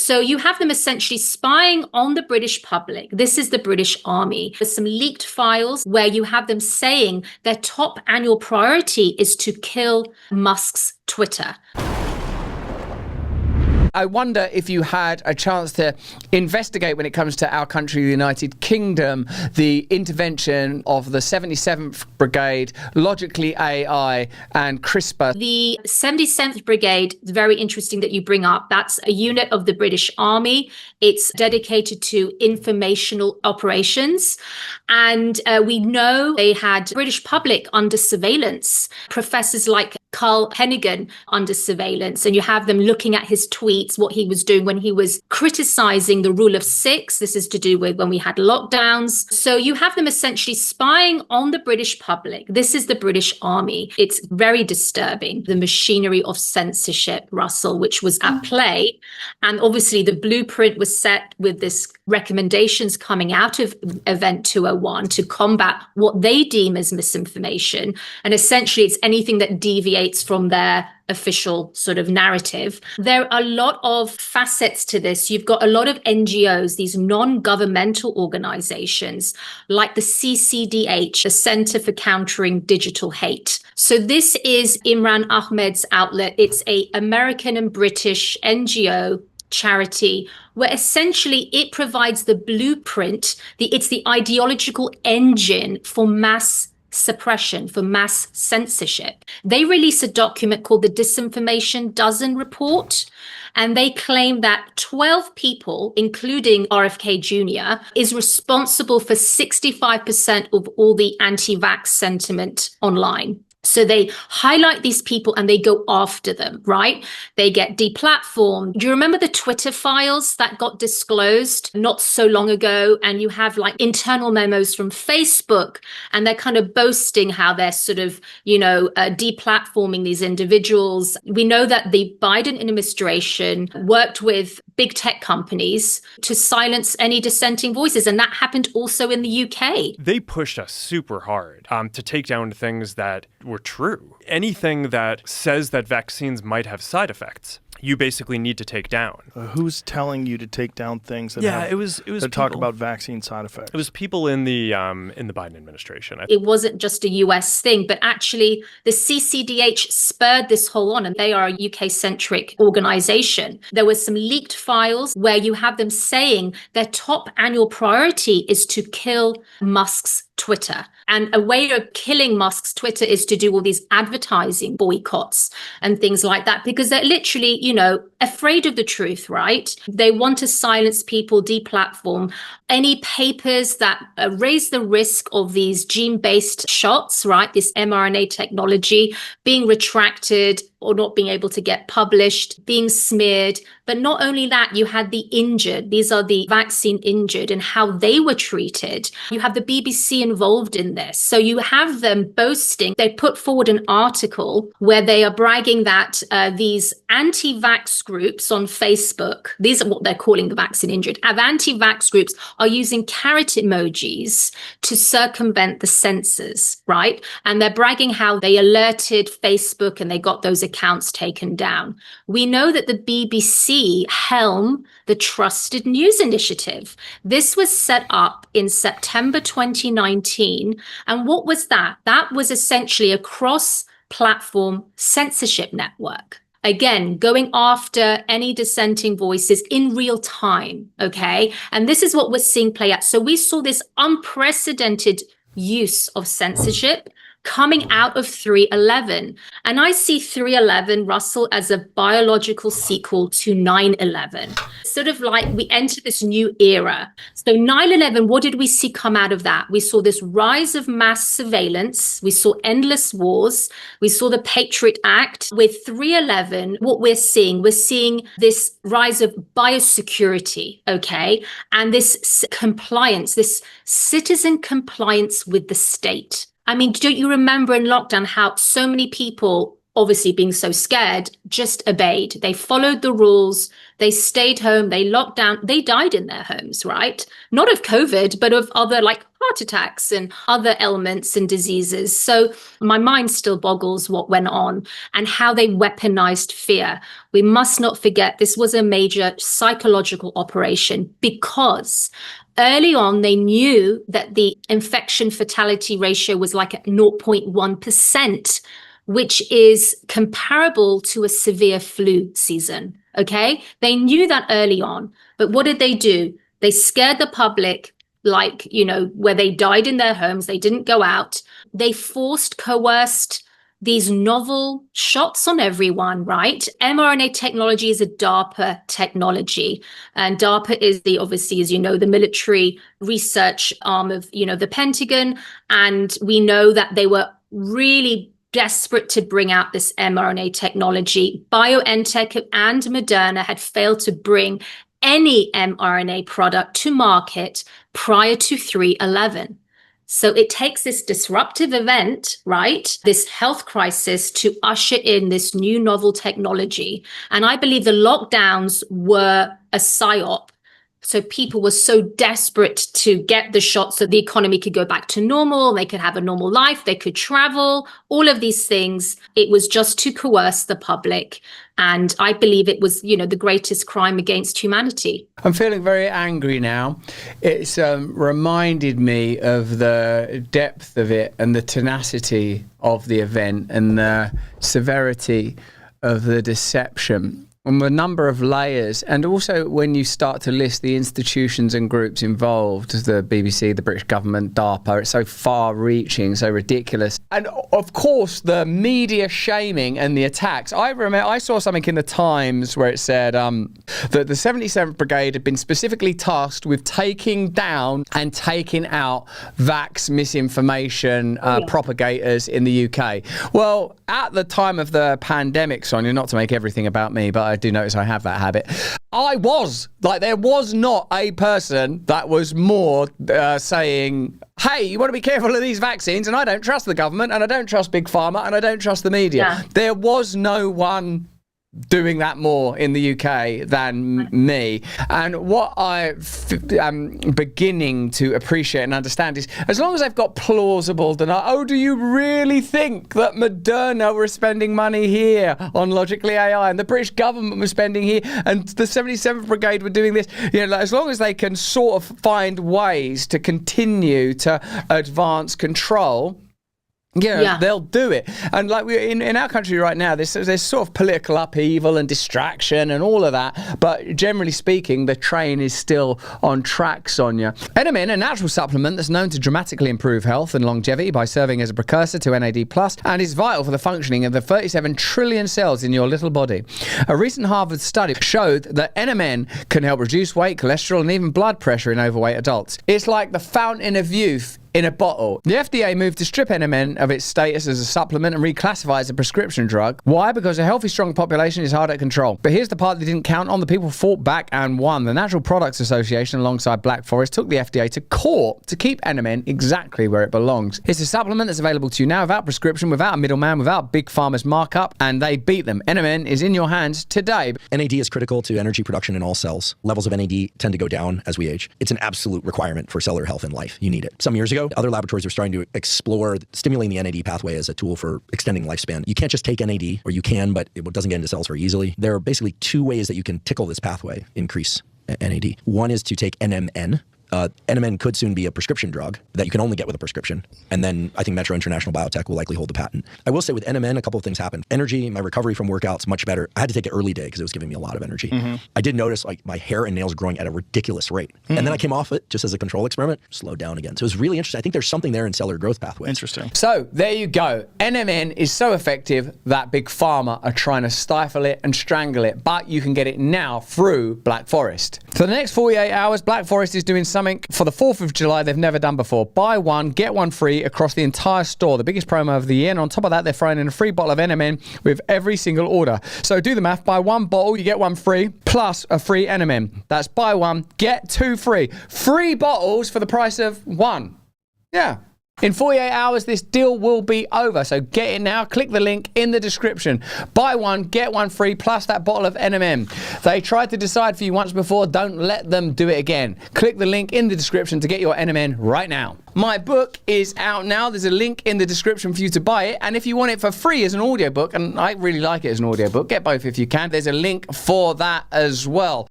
So you have them essentially spying on the British public. This is the British Army. There's some leaked files where you have them saying their top annual priority is to kill Musk's Twitter. I wonder if you had a chance to investigate, when it comes to our country, the United Kingdom, the intervention of the 77th Brigade, Logically AI and CRISPR. The 77th Brigade, it's very interesting that you bring up. That's a unit of the British Army. It's dedicated to informational operations. And we know they had British public under surveillance, professors like Carl Hennigan under surveillance, and you have them looking at his tweets, what he was doing when he was criticizing the rule of six. This is to do with when we had lockdowns. So you have them essentially spying on the British public. This is the British Army. It's very disturbing, the machinery of censorship, Russell, which was at play. And obviously the blueprint was set with this recommendations coming out of Event 201 to combat what they deem as misinformation. And essentially it's anything that deviates from their official sort of narrative. There are a lot of facets to this. You've got a lot of NGOs, these non-governmental organizations like the CCDH, the Center for Countering Digital Hate. So this is Imran Ahmed's outlet. It's a American and British NGO charity where essentially it provides the blueprint, it's the ideological engine for mass suppression, for mass censorship. They release a document called the Disinformation Dozen Report, and they claim that 12 people, including RFK Jr., is responsible for 65% of all the anti-vax sentiment online. So they highlight these people and they go after them, right? They get deplatformed. Do you remember the Twitter files that got disclosed not so long ago? And you have like internal memos from Facebook, and they're kind of boasting how they're sort of, deplatforming these individuals. We know that the Biden administration worked with big tech companies to silence any dissenting voices. And that happened also in the UK. They pushed us super hard to take down things that were true. Anything that says that vaccines might have side effects, you basically need to take down. Who's telling you to take down things that it was that talk about vaccine side effects? It was people in the Biden administration. It wasn't just a US thing, but actually the CCDH spurred this whole on, and they are a UK-centric organization. There were some leaked files where you have them saying their top annual priority is to kill Musk's Twitter. And a way of killing Musk's Twitter is to do all these advertising boycotts and things like that, because they're literally, afraid of the truth, right? They want to silence people, deplatform any papers that raise the risk of these gene-based shots, right? This mRNA technology being retracted or not being able to get published, being smeared. But not only that, you had the injured. These are the vaccine injured and how they were treated. You have the BBC involved in this. So you have them boasting. They put forward an article where they are bragging that these anti-vax groups on Facebook, these are what they're calling the vaccine injured, anti-vax groups are using carrot emojis to circumvent the censors, right? And they're bragging how they alerted Facebook and they got those accounts taken down. We know that the BBC helm the Trusted News Initiative. This was set up in September 2019. And what was that? That was essentially a cross-platform censorship network. Again, going after any dissenting voices in real time, okay? And this is what we're seeing play out. So we saw this unprecedented use of censorship coming out of 3/11. And I see 3/11, Russell, as a biological sequel to 9/11. Sort of like we enter this new era. So 9/11, what did we see come out of that? We saw this rise of mass surveillance. We saw endless wars. We saw the Patriot Act. With 3/11, what we're seeing this rise of biosecurity, okay? And this compliance, this citizen compliance with the state. I mean, don't you remember in lockdown how so many people, obviously being so scared, just obeyed? They followed the rules. They stayed home, they locked down, they died in their homes, right? Not of COVID, but of other like heart attacks and other ailments and diseases. So my mind still boggles what went on and how they weaponized fear. We must not forget this was a major psychological operation because early on, they knew that the infection fatality ratio was like at 0.1%, which is comparable to a severe flu season. Okay. They knew that early on. But what did they do? They scared the public, like, where they died in their homes. They didn't go out. They coerced these novel shots on everyone, right? mRNA technology is a DARPA technology. And DARPA is obviously, as you know, the military research arm of, the Pentagon. And we know that they were really desperate to bring out this mRNA technology. BioNTech and Moderna had failed to bring any mRNA product to market prior to 3/11. So it takes this disruptive event, right, this health crisis to usher in this new novel technology. And I believe the lockdowns were a psyop. So people were so desperate to get the shot so the economy could go back to normal, they could have a normal life, they could travel, all of these things. It was just to coerce the public. And I believe it was, the greatest crime against humanity. I'm feeling very angry now. It's reminded me of the depth of it and the tenacity of the event and the severity of the deception. On the number of layers, and also when you start to list the institutions and groups involved, the BBC, the British government, DARPA, it's so far-reaching, so ridiculous. And of course, the media shaming and the attacks. I remember I saw something in the Times where it said that the 77th Brigade had been specifically tasked with taking down and taking out vax misinformation propagators in the UK. Well, at the time of the pandemic, Sonia, not to make everything about me, but I do notice I have that habit. There was not a person that was more saying, hey, you want to be careful of these vaccines, and I don't trust the government, and I don't trust Big Pharma, and I don't trust the media. Yeah. There was no one doing that more in the UK than me. And what I'm beginning to appreciate and understand is, as long as they've got plausible denial, do you really think that Moderna were spending money here on Logically AI and the British government was spending here and the 77th Brigade were doing this? As long as they can sort of find ways to continue to advance control, they'll do it. And like in our country right now, there's sort of political upheaval and distraction and all of that. But generally speaking, the train is still on track, Sonia. NMN, a natural supplement that's known to dramatically improve health and longevity by serving as a precursor to NAD+, and is vital for the functioning of the 37 trillion cells in your little body. A recent Harvard study showed that NMN can help reduce weight, cholesterol, and even blood pressure in overweight adults. It's like the fountain of youth in a bottle. The FDA moved to strip NMN of its status as a supplement and reclassify it as a prescription drug. Why? Because a healthy, strong population is hard to control. But here's the part they didn't count on. The people fought back and won. The Natural Products Association, alongside Black Forest, took the FDA to court to keep NMN exactly where it belongs. It's a supplement that's available to you now without prescription, without a middleman, without Big Pharma's markup, and they beat them. NMN is in your hands today. NAD is critical to energy production in all cells. Levels of NAD tend to go down as we age. It's an absolute requirement for cellular health and life. You need it. Some years ago, other laboratories were starting to explore stimulating the NAD pathway as a tool for extending lifespan. You can't just take NAD, or you can, but it doesn't get into cells very easily. There are basically two ways that you can tickle this pathway, increase NAD. One is to take NMN. NMN could soon be a prescription drug that you can only get with a prescription. And then I think Metro International Biotech will likely hold the patent. I will say with NMN, a couple of things happened. Energy, my recovery from workouts, much better. I had to take it early day because it was giving me a lot of energy. Mm-hmm. I did notice like my hair and nails growing at a ridiculous rate. Mm-hmm. And then I came off it just as a control experiment, slowed down again. So it was really interesting. I think there's something there in cellular growth pathways. Interesting. So there you go. NMN is so effective that Big Pharma are trying to stifle it and strangle it, but you can get it now through Black Forest. For the next 48 hours, Black Forest is doing something for the 4th of July they've never done before. Buy one, get one free across the entire store. The biggest promo of the year. And on top of that, they're throwing in a free bottle of NMN with every single order. So do the math. Buy one bottle, you get one free, plus a free NMN. That's buy one, get two free. 3 bottles for the price of one. Yeah. In 48 hours, this deal will be over, so get it now. Click the link in the description. Buy one, get one free, plus that bottle of NMN. They tried to decide for you once before. Don't let them do it again. Click the link in the description to get your NMN right now. My book is out now. There's a link in the description for you to buy it. And if you want it for free as an audiobook, and I really like it as an audiobook, get both if you can. There's a link for that as well.